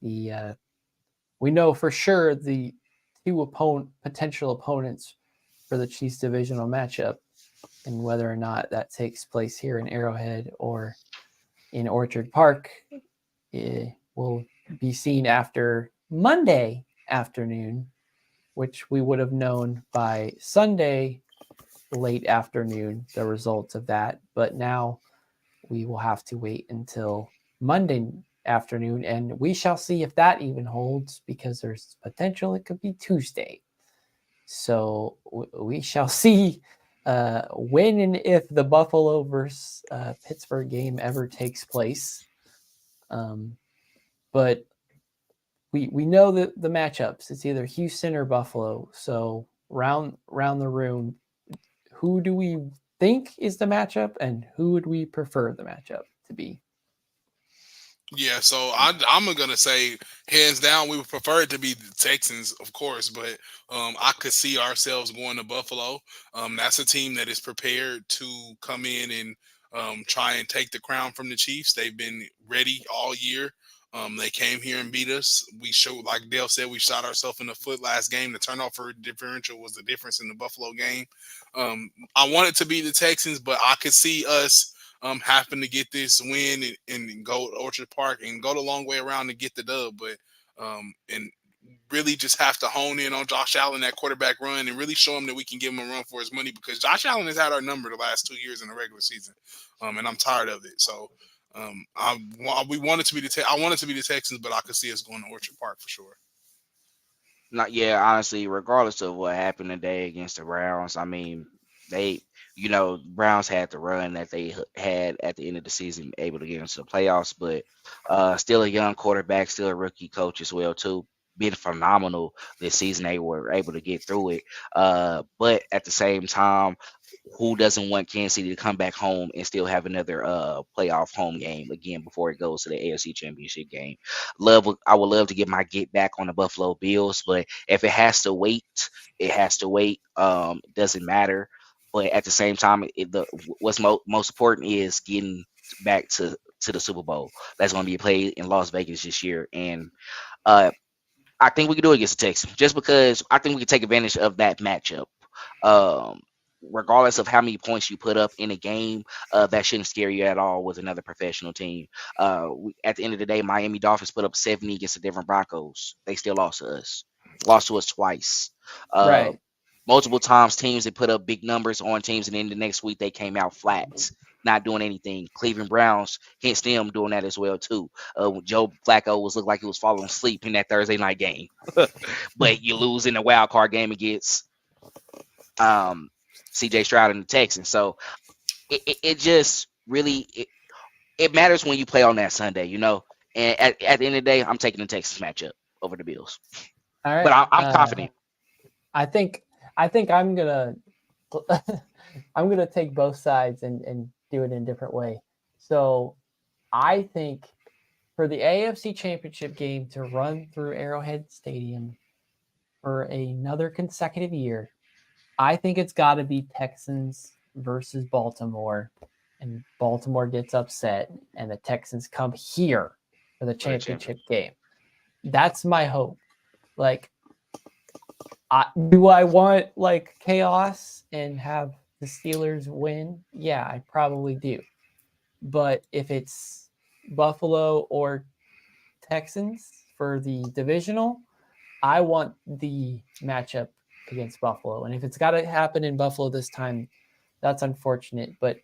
we know for sure the two potential opponents for the Chiefs divisional matchup, and whether or not that takes place here in Arrowhead or in Orchard Park will be seen after Monday afternoon, which we would have known by Sunday late afternoon, the results of that. But now we will have to wait until Monday afternoon, and we shall see if that even holds, because there's potential it could be Tuesday. So we shall see when and if the Buffalo versus Pittsburgh game ever takes place. But we know that the matchups, it's either Houston or Buffalo. So round the room, who do we think is the matchup, and who would we prefer the matchup to be? Yeah, so I'm gonna say hands down we would prefer it to be the Texans, of course, but I could see ourselves going to Buffalo. That's a team that is prepared to come in and try and take the crown from the Chiefs. They've been ready all year. They came here and beat us. We showed, like Dale said, we shot ourselves in the foot last game. The turnover differential was the difference in the Buffalo game. I wanted to be the Texans, but I could see us happen to get this win and go to Orchard Park and go the long way around to get the dub. But and really just have to hone in on Josh Allen, that quarterback run, and really show him that we can give him a run for his money, because Josh Allen has had our number the last 2 years in the regular season, and I'm tired of it. So I want it to be the Texans, but I could see us going to Orchard Park for sure. Not yeah, honestly, regardless of what happened today against the Browns, I mean, they, Browns had the run that they had at the end of the season, able to get into the playoffs, but still a young quarterback, still a rookie coach as well too. Been phenomenal this season. They were able to get through it, but at the same time, who doesn't want Kansas City to come back home and still have another playoff home game again before it goes to the AFC Championship game? I would love to get my get back on the Buffalo Bills, but if it has to wait, it has to wait. It doesn't matter. But at the same time, what's most important is getting back to the Super Bowl. That's going to be played in Las Vegas this year, and I think we can do it against the Texans, just because I think we can take advantage of that matchup. Regardless of how many points you put up in a game, that shouldn't scare you at all with another professional team. At the end of the day, Miami Dolphins put up 70 against the Denver Broncos. They still lost to us twice. Right. multiple times teams that put up big numbers on teams, and then the next week they came out flats, not doing anything. Cleveland Browns, hence them doing that as well too. Joe Flacco looked like he was falling asleep in that Thursday night game, but you lose in the wild card game against C.J. Stroud and the Texans. So it just really it matters when you play on that Sunday, you know. And at the end of the day, I'm taking the Texans matchup over the Bills. All right. But I'm confident. I think I'm gonna take both sides and do it in a different way. So I think for the AFC Championship game to run through Arrowhead Stadium for another consecutive year, I think it's got to be Texans versus Baltimore, and Baltimore gets upset, and the Texans come here for the championship game. That's my hope. Like, do I want like chaos and have the Steelers win? Yeah, I probably do. But if it's Buffalo or Texans for the divisional, I want the matchup against Buffalo. And if it's got to happen in Buffalo this time, that's unfortunate. But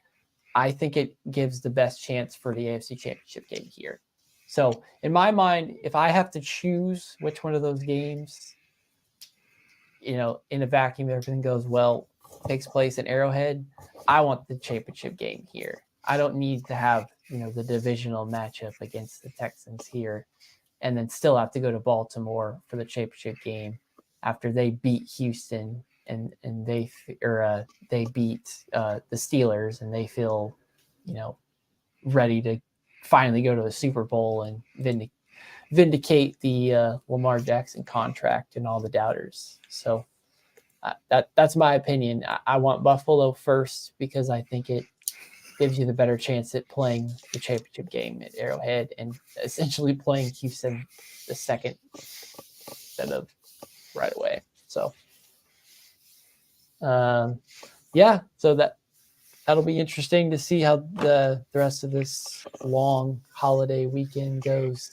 I think it gives the best chance for the AFC Championship game here. So in my mind, if I have to choose which one of those games, you know, in a vacuum, everything goes well, takes place in Arrowhead, I want the championship game here. I don't need to have, you know, the divisional matchup against the Texans here and then still have to go to Baltimore for the championship game after they beat Houston and they beat the Steelers and they feel, you know, ready to finally go to the Super Bowl and vindicate the Lamar Jackson contract and all the doubters. So that's my opinion. I want Buffalo first because I think it gives you the better chance at playing the championship game at Arrowhead and essentially playing Houston the second instead of right away. So, yeah, so that'll be interesting to see how the rest of this long holiday weekend goes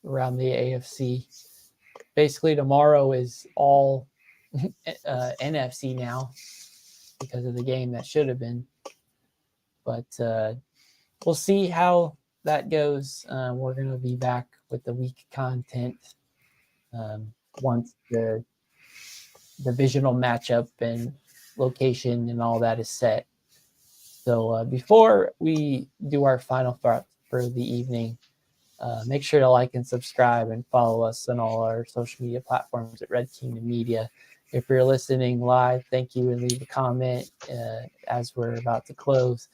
around the AFC. Basically, tomorrow is all NFC now because of the game that should have been. But we'll see how that goes. We're going to be back with the week content once the divisional matchup and location and all that is set. So before we do our final thoughts for the evening, make sure to like and subscribe and follow us on all our social media platforms at Red Kingdom Media. If you're listening live, thank you, and leave a comment as we're about to close.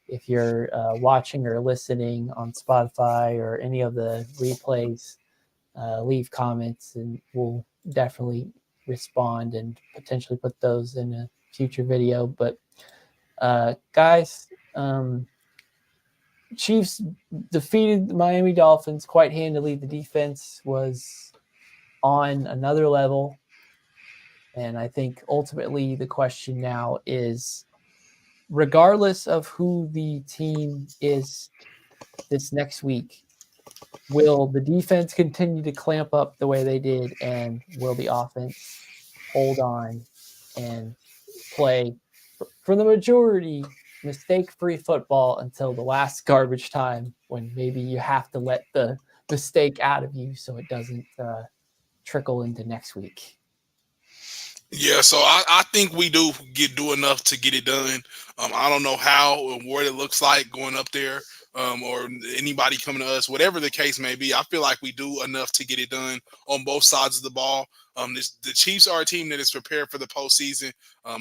If you're watching or listening on Spotify or any of the replays, leave comments and we'll definitely respond and potentially put those in a future video. But guys, Chiefs defeated the Miami Dolphins quite handily. The defense was on another level. And I think ultimately the question now is, regardless of who the team is this next week, will the defense continue to clamp up the way they did, and will the offense hold on and play for the majority mistake-free football until the last garbage time when maybe you have to let the mistake out of you so it doesn't trickle into next week? Yeah, so I think we do enough to get it done. I don't know how or what it looks like going up there, or anybody coming to us, whatever the case may be. I feel like we do enough to get it done on both sides of the ball. The Chiefs are a team that is prepared for the postseason.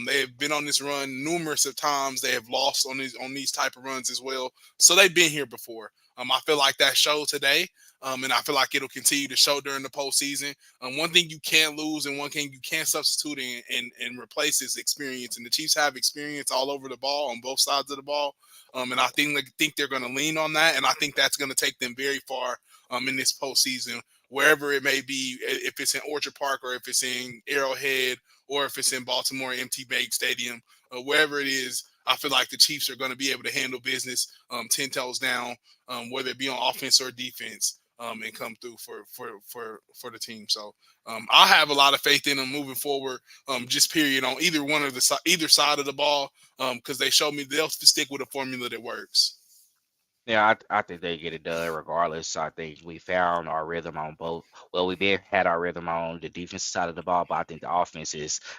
They have been on this run numerous of times. They have lost on these type of runs as well. So they've been here before. I feel like that showed today. And I feel like it'll continue to show during the postseason. One thing you can't lose and one thing you can't substitute and replace is experience. And the Chiefs have experience all over the ball on both sides of the ball. And I think they're going to lean on that. And I think that's going to take them very far in this postseason, wherever it may be, if it's in Orchard Park or if it's in Arrowhead or if it's in Baltimore, MT Bank Stadium, wherever it is. I feel like the Chiefs are going to be able to handle business 10 toes down, whether it be on offense or defense. and come through for the team. So I have a lot of faith in them moving forward. Just period on either side of the ball, because they showed me they'll stick with a formula that works. Yeah, I think they get it done regardless. I think we found our rhythm on both. Well, had our rhythm on the defensive side of the ball, but I think the offense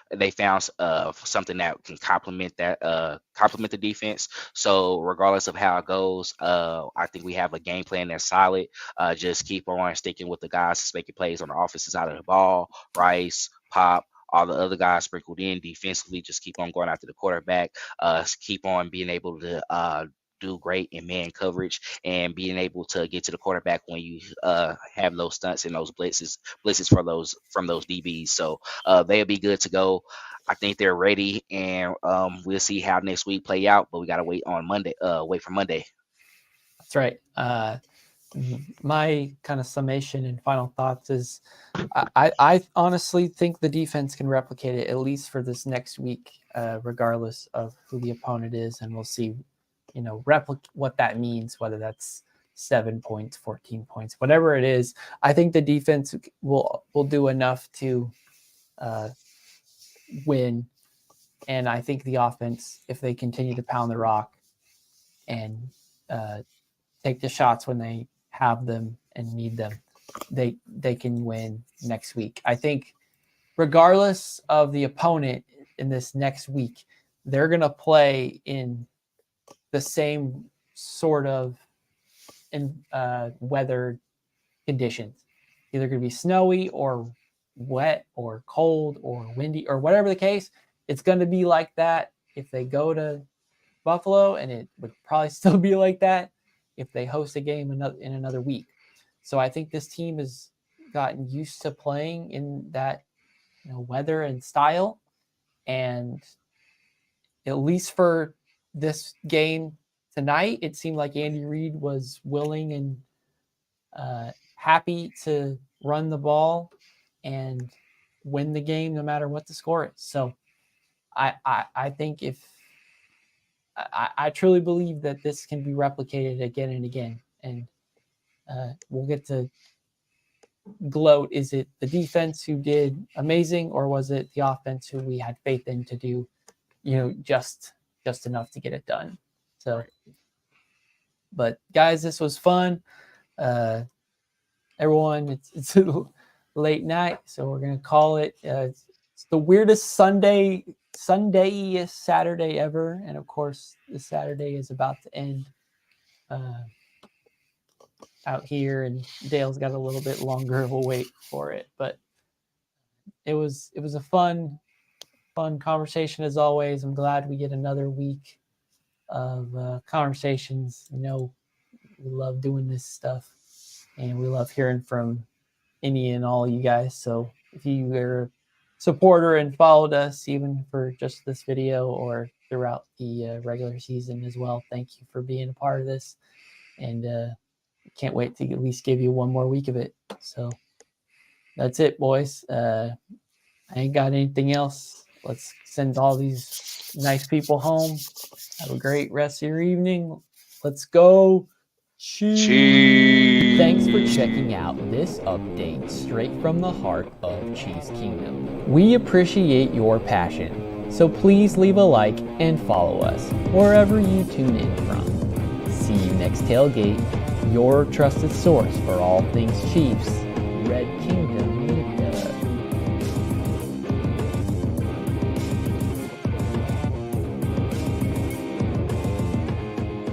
they found something that can complement the defense. So regardless of how it goes, I think we have a game plan that's solid. Just keep on sticking with the guys that's making plays on the offensive side of the ball. Rice, Pop, all the other guys sprinkled in defensively. Just keep on going after the quarterback. Keep on being able to do great in man coverage and being able to get to the quarterback when you have those stunts and those blitzes from those DBs. So they'll be good to go. I think they're ready, and we'll see how next week play out. But we gotta wait on Monday. Wait for Monday. That's right. My kind of summation and final thoughts is I honestly think the defense can replicate it at least for this next week, regardless of who the opponent is, and we'll see. What that means, whether that's 7 points, 14 points, whatever it is. I think the defense will do enough to win. And I think the offense, if they continue to pound the rock and take the shots when they have them and need them, they can win next week. I think regardless of the opponent in this next week, they're going to play in the same sort of weather conditions, either going to be snowy or wet or cold or windy or whatever the case. It's going to be like that if they go to Buffalo, and it would probably still be like that if they host a game in another week. So I think this team has gotten used to playing in that weather and style, and at least for this game tonight, it seemed like Andy Reid was willing and happy to run the ball and win the game no matter what the score is. So I think I truly believe that this can be replicated again and again, and we'll get to gloat. Is it the defense who did amazing, or was it the offense who we had faith in to do just enough to get it done? So, but guys, this was fun. Everyone, it's a late night, so we're gonna call it. It's the weirdest Saturday ever, and of course, the Saturday is about to end out here, and Dale's got a little bit longer of a wait for it. But it was a fun conversation as always. I'm glad we get another week of conversations. We love doing this stuff, and we love hearing from any and all you guys. So if you are a supporter and followed us even for just this video or throughout the regular season as well, thank you for being a part of this, and can't wait to at least give you one more week of it. So that's it, boys. I ain't got anything else. Let's send all these nice people home. Have a great rest of your evening. Let's go. Cheese. Thanks for checking out this update straight from the heart of Chiefs Kingdom. We appreciate your passion, so please leave a like and follow us wherever you tune in from. See you next tailgate, your trusted source for all things Chiefs, Red Kingdom.